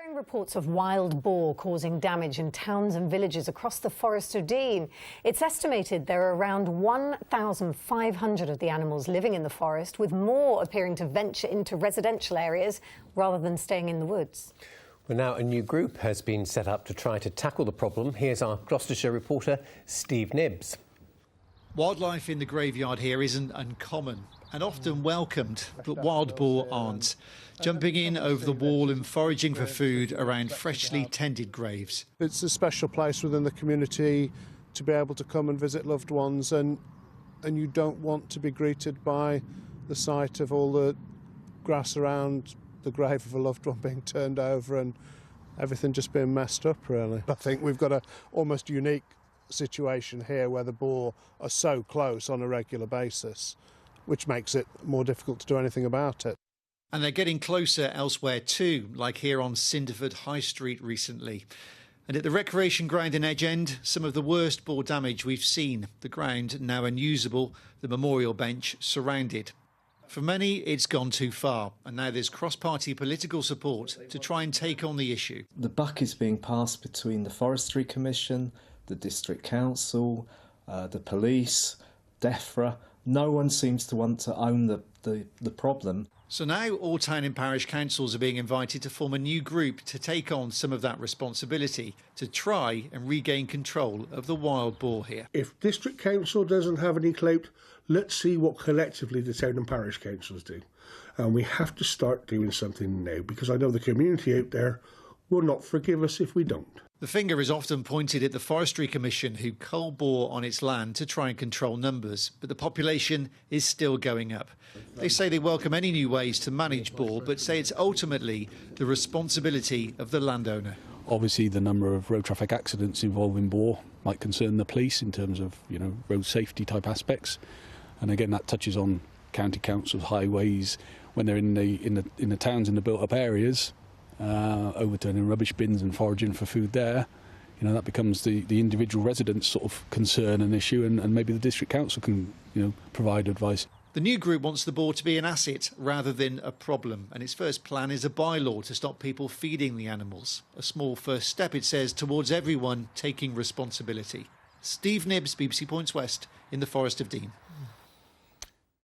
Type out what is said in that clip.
Growing reports of wild boar causing damage in towns and villages across the Forest of Dean. It's estimated there are around 1,500 of the animals living in the forest, with more appearing to venture into residential areas rather than staying in the woods. Well, now a new group has been set up to try to tackle the problem. Here's our Gloucestershire reporter, Steve Nibbs. Wildlife in the graveyard here isn't uncommon and often welcomed, but wild boar aren't, jumping in over the wall and foraging for food around freshly tended graves. It's a special place within the community to be able to come and visit loved ones, and you don't want to be greeted by the sight of all the grass around the grave of a loved one being turned over and everything just being messed up, really. I think we've got a almost unique situation here where the boar are so close on a regular basis, which makes it more difficult to do anything about it. And they're getting closer elsewhere too, like here on Cinderford High Street recently. And at the recreation ground in Edge End, some of the worst boar damage we've seen. The ground now unusable, the memorial bench surrounded. For many, it's gone too far, and now there's cross-party political support to try and take on the issue. The buck is being passed between the Forestry Commission, the District Council, the police, DEFRA. No one seems to want to own the problem. So now all town and parish councils are being invited to form a new group to take on some of that responsibility, to try and regain control of the wild boar here. If District Council doesn't have any clout, let's see what collectively the town and parish councils do. And we have to start doing something now, because I know the community out there will not forgive us if we don't. The finger is often pointed at the Forestry Commission, who cull boar on its land to try and control numbers, but the population is still going up. They say they welcome any new ways to manage boar, but say it's ultimately the responsibility of the landowner. Obviously, the number of road traffic accidents involving boar might concern the police in terms of, road safety type aspects, and again that touches on county councils, highways when they're in the towns in the built-up areas. Overturning rubbish bins and foraging for food there, that becomes the individual resident's sort of concern and issue, and maybe the district council can, provide advice. The new group wants the boar to be an asset rather than a problem, and its first plan is a bylaw to stop people feeding the animals. A small first step, it says, towards everyone taking responsibility. Steve Nibbs, BBC Points West, in the Forest of Dean.